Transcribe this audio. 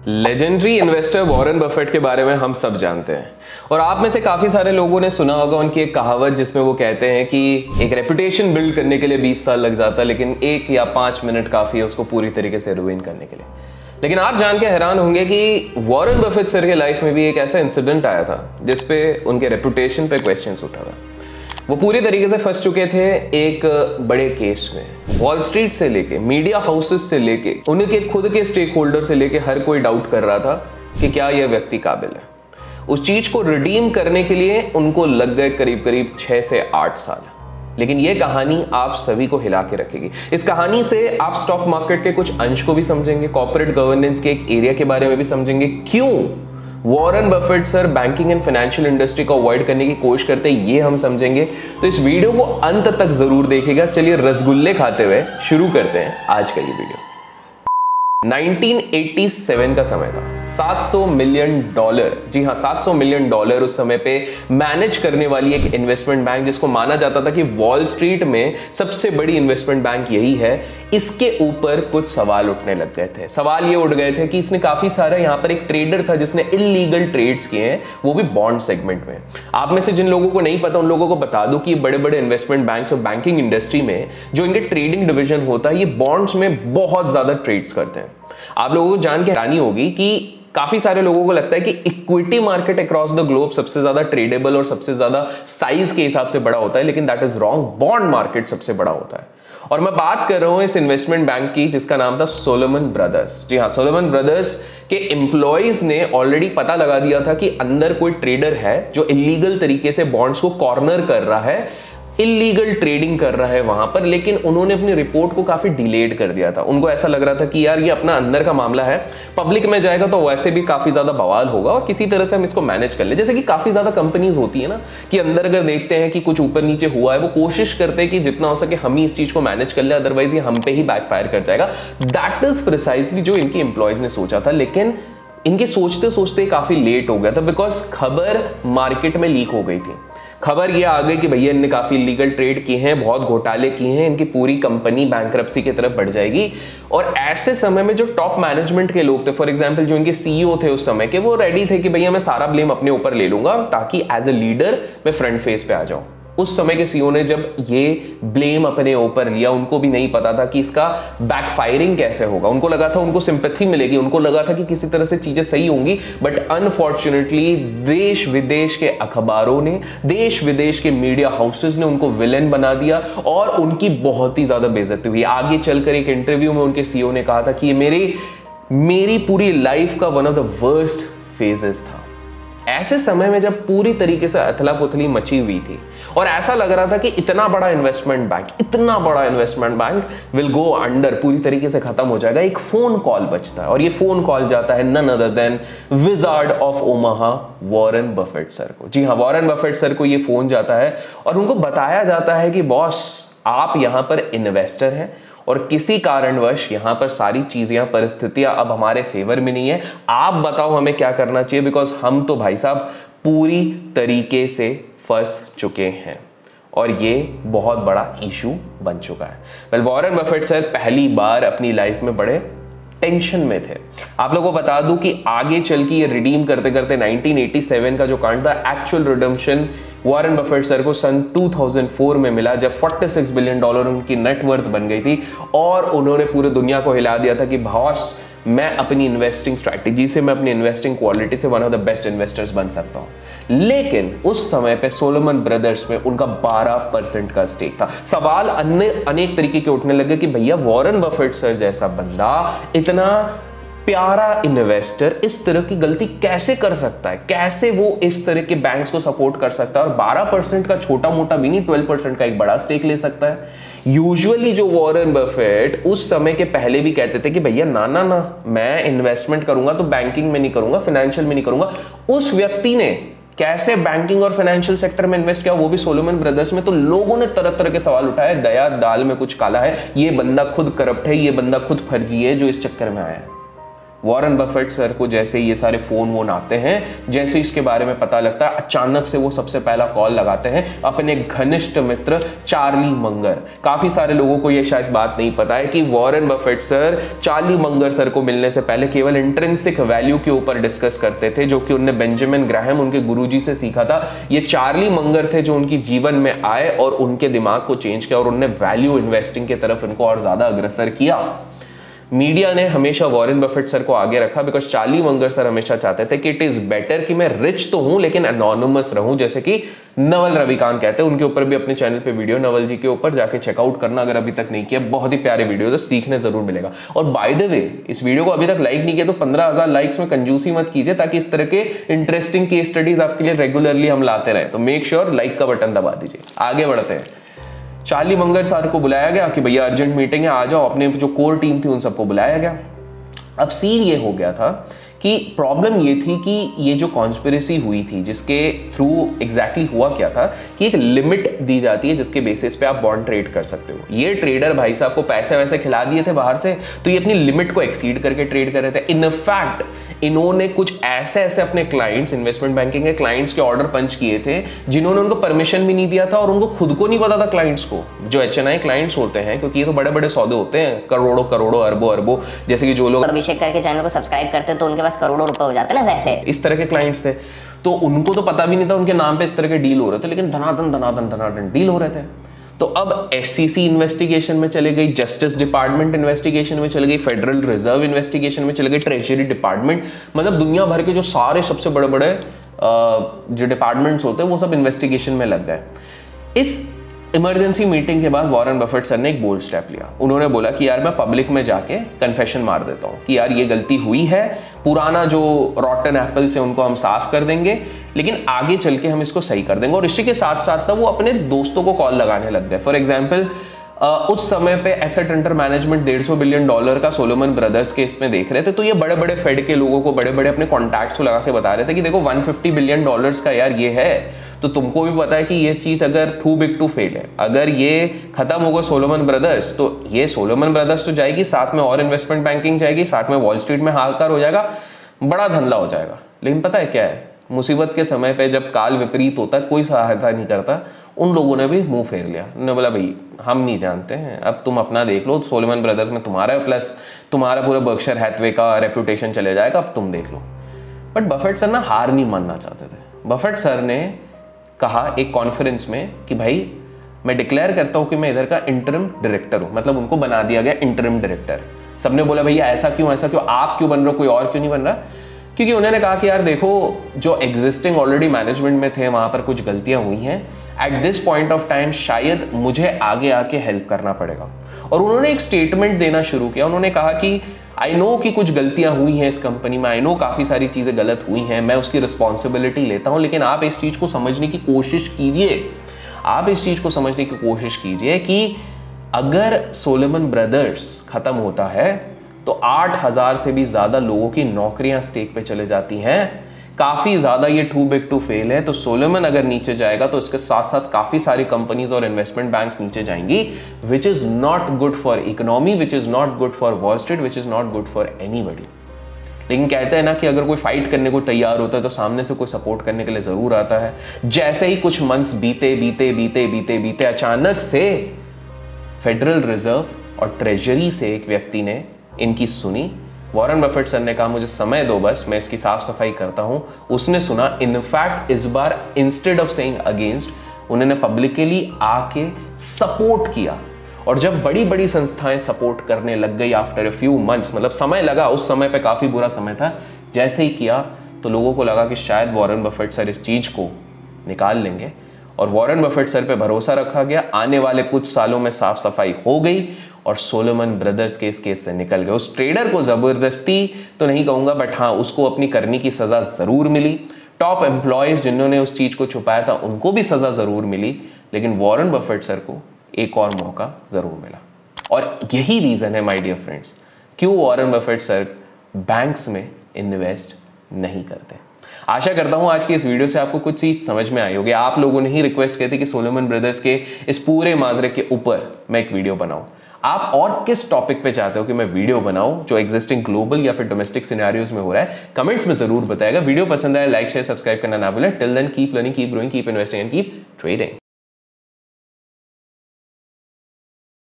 Legendary investor Warren Buffett के बारे में हम सब जानते हैं और आप में से काफी सारे लोगों ने सुना होगा उनकी एक कहावत जिसमें वो कहते हैं कि एक रेपुटेशन बिल्ड करने के लिए 20 साल लग जाता है, लेकिन 1 या 5 मिनट काफी है उसको पूरी तरीके से रुइन करने के लिए। लेकिन आप जान के हैरान होंगे कि वॉरेन बफेट सर के लाइफ में भी एक ऐसा इंसिडेंट आया था जिसपे उनके रेपुटेशन पे क्वेश्चंस उठा था। वो पूरी तरीके से फंस चुके थे एक बड़े केस में। वॉल स्ट्रीट से लेके मीडिया हाउसेस से लेके उनके खुद के स्टेक होल्डर से लेके हर कोई डाउट कर रहा था कि क्या यह व्यक्ति काबिल है। उस चीज को रिडीम करने के लिए उनको लग गए करीब करीब 6 से 8 साल। लेकिन यह कहानी आप सभी को हिला के रखेगी। इस कहानी से आप स्टॉक मार्केट के कुछ अंश को भी समझेंगे, कॉर्पोरेट गवर्नेंस के एक एरिया के बारे में भी समझेंगे, क्यों Warren Buffett sir banking and financial industry को अवॉइड करने की कोशिश करते हैं, ये हम समझेंगे। तो इस वीडियो को अंत तक जरूर देखिएगा। चलिए रसगुल्ले खाते हुए शुरू करते हैं आज का ये वीडियो। 1987 का समय था। $700 मिलियन, जी हाँ, $700 मिलियन उस समय पे मैनेज करने वाली एक इन्वेस्टमेंट बैंक, जिसको माना जाता था कि वॉल स्ट्रीट में सबसे बड़ी इन्वेस्टमेंट बैंक यही है, इसके ऊपर कुछ सवाल उठने लग गए थे। सवाल ये उठ गए थे कि इसने काफी सारा, यहाँ पर एक ट्रेडर था जिसने इलीगल ट्रेड्स किए हैं, वो भी बॉन्ड सेगमेंट में। आप में से जिन लोगों को नहीं पता उन लोगों को बता दूं कि बड़े बड़े इन्वेस्टमेंट बैंक्स और बैंकिंग इंडस्ट्री में जो इनके ट्रेडिंग डिवीजन होता है, ये बॉन्ड्स में बहुत ज्यादा ट्रेड्स करते हैं। आप लोगों को जान के हैरानी होगी कि काफी सारे लोगों को लगता है कि equity market across the globe सबसे ज्यादा ट्रेडेबल और सबसे ज्यादा साइज के हिसाब से बड़ा होता है, लेकिन that is wrong. Bond market सबसे बड़ा होता है। और मैं बात कर रहा हूं इस इन्वेस्टमेंट बैंक की जिसका नाम था सोलोमन ब्रदर्स। जी हां, सोलोमन ब्रदर्स के एम्प्लॉयज ने ऑलरेडी पता लगा दिया था कि अंदर कोई ट्रेडर है जो इलीगल तरीके से बॉन्ड्स को कॉर्नर कर रहा है, इलीगल ट्रेडिंग कर रहा है वहां पर। लेकिन उन्होंने अपनी रिपोर्ट को काफी डिलेड कर दिया था। उनको ऐसा लग रहा था कि यार ये अपना अंदर का मामला है, पब्लिक में जाएगा तो वैसे भी काफी ज्यादा बवाल होगा और किसी तरह से हम इसको मैनेज कर ले। जैसे कि काफी ज्यादा कंपनीज होती है ना कि अंदर अगर देखते हैं कि कुछ ऊपर नीचे हुआ है, वो कोशिश करते हैं कि जितना हो सके हम ही इस चीज को मैनेज कर ले, अदरवाइज ये हम पे ही बैकफायर कर जाएगा। दैट इज प्रिसाइसली जो इनकी एम्प्लॉयज ने सोचा था। लेकिन इनके सोचते सोचते काफी लेट हो गया था, बिकॉज खबर मार्केट में लीक हो गई थी। खबर ये आ गई कि भैया इनने काफी इलीगल ट्रेड किए हैं, बहुत घोटाले किए हैं, इनकी पूरी कंपनी बैंकरप्सी की तरफ बढ़ जाएगी। और ऐसे समय में जो टॉप मैनेजमेंट के लोग थे, फॉर एग्जांपल जो इनके सीईओ थे उस समय के, वो रेडी थे कि भैया मैं सारा ब्लेम अपने ऊपर ले लूंगा ताकि एज ए लीडर मैं फ्रंट फेस पे आ जाऊं। उस समय के सीईओ ने जब ये ब्लेम अपने ऊपर लिया, उनको भी नहीं पता था कि इसका बैकफायरिंग कैसे होगा। उनको लगा था उनको सिंपैथी मिलेगी, उनको लगा था कि किसी तरह से चीजें सही होंगी, बट अनफॉर्चुनेटली देश विदेश के अखबारों ने, देश विदेश के मीडिया हाउसेस ने उनको विलेन बना दिया और उनकी बहुत ही ज्यादा बेइज्जती हुई। आगे चलकर एक इंटरव्यू में उनके सीईओ ने कहा था कि ये मेरी पूरी लाइफ का one of the worst phases था। ऐसे समय में जब पूरी तरीके से अथला पुथली मची हुई थी और ऐसा लग रहा था कि इतना बड़ा investment bank will go under, पूरी तरीके से खत्म हो जाएगा, एक फोन कॉल बजता है और ये फोन कॉल जाता है none other than wizard of Omaha, Warren Buffett sir को। जी हाँ, वॉरेन बफेट सर को ये फोन जाता है और उनको बताया जाता है कि बॉस आप यहां पर इन्वेस्टर हैं और किसी कारणवश यहां पर सारी चीजें, परिस्थितियां अब हमारे फेवर में नहीं है। आप बताओ हमें क्या करना चाहिए, बिकॉज हम तो भाई साहब पूरी तरीके से फंस चुके हैं और ये बहुत बड़ा इशू बन चुका है। वेल, वॉरेन बफेट सर पहली बार अपनी लाइफ में बड़े टेंशन में थे। आप लोगों को बता दूं कि आगे चल के ये रिडीम करते करते 1987 का जो कांड था, actual redemption Warren Buffett sir को सन 2004 में मिला, जब $46 बिलियन उनकी नेटवर्थ बन गई थी और उन्होंने पूरी दुनिया को हिला दिया था कि बॉस मैं अपनी इन्वेस्टिंग स्ट्रैटेजी से, मैं अपनी इन्वेस्टिंग क्वालिटी से one of the best investors बन सकता हूं। लेकिन उस समय पे सोलोमन ब्रदर्स में उनका 12% का स्टेक था। सवाल अनेक तरीके के उठने लगे कि भैया वॉरेन बफेट सर जैसा बंदा, इतना प्यारा इन्वेस्टर, इस तरह की गलती कैसे कर सकता है, कैसे वो इस तरह के बैंक्स को सपोर्ट कर सकता है और 12% का छोटा मोटा भी नहीं, 12% का एक बड़ा स्टेक ले सकता है। यूजुअली जो वॉरेन बफेट उस समय के पहले भी कहते थे कि भैया ना ना ना, मैं इन्वेस्टमेंट करूंगा तो बैंकिंग में नहीं करूंगा, फाइनेंशियल में नहीं करूंगा। उस व्यक्ति ने कैसे बैंकिंग और फाइनेंशियल सेक्टर में इन्वेस्ट किया, वो भी सोलोमन ब्रदर्स में। तो लोगों ने तरह तरह के सवाल उठाए, दया दाल में कुछ काला है, ये बंदा खुद करप्ट है, ये बंदा खुद फर्जी है जो इस चक्कर में आया है। वॉरेन बफेट सर को जैसे ये सारे फोन वोन आते हैं, जैसे इसके बारे में पता लगता है, अचानक से वो सबसे पहला कॉल लगाते हैं अपने घनिष्ठ मित्र चार्ली मंगर। काफी सारे लोगों को ये शायद बात नहीं पता है कि Warren Buffett sir Charlie Munger sir को मिलने से पहले केवल इंट्रिंसिक वैल्यू के ऊपर डिस्कस करते थे, जो कि उनने बेंजामिन ग्राहम उनके गुरुजी से सीखा था। ये चार्ली मंगर थे जो उनकी जीवन में आए और उनके दिमाग को चेंज किया और उन्होंने वैल्यू इन्वेस्टिंग की तरफ इनको और ज्यादा अग्रसर किया। मीडिया ने हमेशा वॉरेन बफेट सर को आगे रखा बिकॉज चार्ली मंगर सर हमेशा चाहते थे कि इट इज बेटर कि मैं रिच तो हूं लेकिन एनोनिमस रहूं, जैसे कि नवल रविकांत कहते हैं। उनके ऊपर भी अपने चैनल पे वीडियो, नवल जी के ऊपर जाके चेकआउट करना अगर अभी तक नहीं किया, बहुत ही प्यारे वीडियो, तो सीखने जरूर मिलेगा। और बाय द वे, इस वीडियो को अभी तक लाइक नहीं किया तो 15,000 लाइक्स में कंजूसी मत कीजिए, ताकि इस तरह के इंटरेस्टिंग केस स्टडीज आपके लिए रेगुलरली हम लाते रहे। तो मेक श्योर लाइक का बटन दबा दीजिए। आगे बढ़ते हैं। चार्ली मंगर सर को बुलाया गया कि भैया अर्जेंट मीटिंग है, आ जाओ। अपने जो कोर टीम थी उन सबको बुलाया गया। अब सीन ये हो गया था कि प्रॉब्लम ये थी कि ये जो कॉन्स्पिरेसी हुई थी, जिसके थ्रू एग्जैक्टली हुआ क्या था कि एक लिमिट दी जाती है जिसके बेसिस पे आप बॉन्ड ट्रेड कर सकते हो। ये ट्रेडर भाई साहब को पैसे वैसे खिला दिए थे बाहर से, तो ये अपनी लिमिट को एक्सीड करके ट्रेड कर रहे थे। इनफैक्ट इन्होंने कुछ ऐसे अपने क्लाइंट्स, इन्वेस्टमेंट बैंकिंग के क्लाइंट्स के ऑर्डर पंच किए थे जिन्होंने उनको परमिशन भी नहीं दिया था और उनको खुद को नहीं पता था, क्लाइंट्स को, जो HNI क्लाइंट्स होते हैं, क्योंकि ये तो बड़े बड़े सौदे होते हैं, करोड़ों करोड़ों अरबों, जैसे कि जो लोग अभिषेक करके चैनल को सब्सक्राइब करते हैं तो उनके पास करोड़ों रुपए हो जाते हैं ना, वैसे इस तरह के क्लाइंट्स थे। तो उनको तो पता भी नहीं था उनके नाम पे इस तरह के डील हो रहे थे, लेकिन धनाधन डील हो रहे थे। तो अब SEC इन्वेस्टिगेशन में चले गई, जस्टिस डिपार्टमेंट इन्वेस्टिगेशन में चले गई, फेडरल रिजर्व इन्वेस्टिगेशन में चले गए, ट्रेजरी डिपार्टमेंट, मतलब दुनिया भर के जो सारे सबसे बड़े बड़े जो डिपार्टमेंट्स होते हैं वो सब इन्वेस्टिगेशन में लग गए। इस इमरजेंसी मीटिंग के बाद वॉरेन बफेट सर ने एक बोल्ड स्टेप लिया। उन्होंने बोला कि यार मैं पब्लिक में जाके कन्फेशन मार देता हूँ कि यार ये गलती हुई है, पुराना जो रॉटन एप्पल्स है उनको हम साफ कर देंगे, लेकिन आगे चल के हम इसको सही कर देंगे। और इसी के साथ साथ ना वो अपने दोस्तों को कॉल लगाने लग गए। फॉर एग्जाम्पल उस समय पे एसेट अंडर मैनेजमेंट $150 बिलियन का सोलोमन ब्रदर्स के इसमें देख रहे थे। तो ये बड़े बड़े फेड के लोगों को, बड़े बड़े अपने कॉन्टैक्ट्स को लगा के बता रहे थे कि देखो $150 बिलियन का यार ये है, तो तुमको भी पता है कि ये चीज अगर टू बिग टू फेल है, अगर ये खत्म होगा सोलोमन ब्रदर्स, तो ये सोलोमन ब्रदर्स तो जाएगी, साथ में और इन्वेस्टमेंट बैंकिंग जाएगी, साथ में वॉल स्ट्रीट में हाहाकार हो जाएगा, बड़ा धंधा हो जाएगा। लेकिन पता है क्या है, मुसीबत के समय पे जब काल विपरीत होता है, कोई सहायता नहीं करता। उन लोगों ने भी मुंह फेर लिया। उन्होंने बोला भाई हम नहीं जानते हैं, अब तुम अपना देख लो, सोलोमन ब्रदर्स में तुम्हारा है, प्लस तुम्हारा पूरा बर्कशायर हैथवे का रेपुटेशन चले जाएगा, अब तुम देख लो। बट बफेट सर ना हार नहीं मानना चाहते थे। बफेट सर ने कहा एक कॉन्फ्रेंस में कि भाई मैं डिक्लेयर करता हूं कि मैं इधर का इंटरिम डायरेक्टर हूं, मतलब उनको बना दिया गया इंटरिम डायरेक्टर। सबने बोला भैया ऐसा क्यों, आप क्यों बन रहे हो, कोई और क्यों नहीं बन रहा? क्योंकि उन्होंने कहा कि यार देखो, जो एग्जिस्टिंग ऑलरेडी मैनेजमेंट में थे वहां पर कुछ गलतियां हुई हैं, at this point of time शायद मुझे आगे आके हेल्प करना पड़ेगा। और उन्होंने एक स्टेटमेंट देना शुरू किया। उन्होंने कहा कि आई नो कि कुछ गलतियां हुई हैं इस कंपनी में, आई नो काफी सारी चीजें गलत हुई हैं, मैं उसकी रिस्पॉन्सिबिलिटी लेता हूं, लेकिन आप इस चीज को समझने की कोशिश कीजिए, आप इस चीज को समझने की कोशिश कीजिए कि अगर सोलोमन ब्रदर्स खत्म होता है तो 8,000 से भी ज्यादा लोगों की नौकरियां स्टेक पे चले जाती हैं। काफी ज्यादा ये टू बिग टू फेल है। तो सोलोमन अगर नीचे जाएगा तो इसके साथ साथ काफी सारी कंपनीज और इन्वेस्टमेंट बैंक्स नीचे जाएंगी, which is not good for economy, which is not good for wall street, which is not good for anybody. लेकिन कहते हैं ना कि अगर कोई फाइट करने को तैयार होता है तो सामने से कोई सपोर्ट करने के लिए जरूर आता है। जैसे ही कुछ मंथ्स बीते अचानक से फेडरल रिजर्व और ट्रेजरी से एक व्यक्ति ने इनकी सुनी। वॉरेन बफेट सर ने कहा मुझे समय दो, बस मैं इसकी साफ सफाई करता हूं। उसने सुना। इनफैक्ट इस बार इंस्टेड ऑफ सेइंग अगेंस्ट, उन्होंने पब्लिकली आके सपोर्ट किया। और जब बड़ी बड़ी संस्थाएं सपोर्ट करने लग गई आफ्टर अ फ्यू मंथ्स, मतलब समय लगा, उस समय पे काफी बुरा समय था, जैसे ही किया तो लोगों को लगा कि शायद वॉरेन बफेट सर इस चीज को निकाल लेंगे। और वॉरेन बफेट सर पे भरोसा रखा गया। आने वाले कुछ सालों में साफ सफाई हो गई और सोलोमन ब्रदर्स के इस केस से निकल गए। उस ट्रेडर को जबरदस्ती तो नहीं कहूंगा, बट हाँ उसको अपनी करनी की सजा जरूर मिली। टॉप एम्प्लॉयज जिन्होंने उस चीज को छुपाया था उनको भी सजा जरूर मिली, लेकिन वॉरेन बफेट सर को एक और मौका जरूर मिला। और यही रीजन है माय डियर फ्रेंड्स, क्यों वॉरेन बफेट सर बैंक्स में इन्वेस्ट नहीं करते। आशा करता हूं आज की इस वीडियो से आपको कुछ चीज समझ में आई होगी। आप लोगों ने ही रिक्वेस्ट की थी कि सोलोमन ब्रदर्स के इस पूरे माजरे के ऊपर मैं एक वीडियो बनाऊं। आप और किस टॉपिक पे चाहते हो कि मैं वीडियो बनाऊं जो एग्जिस्टिंग ग्लोबल या फिर डोमेस्टिक सिनेरियोज में हो रहा है, कमेंट्स में जरूर बताएगा। वीडियो पसंद आए लाइक शेयर सब्सक्राइब करना ना भूलें। Till then keep learning, keep growing, keep investing and keep trading.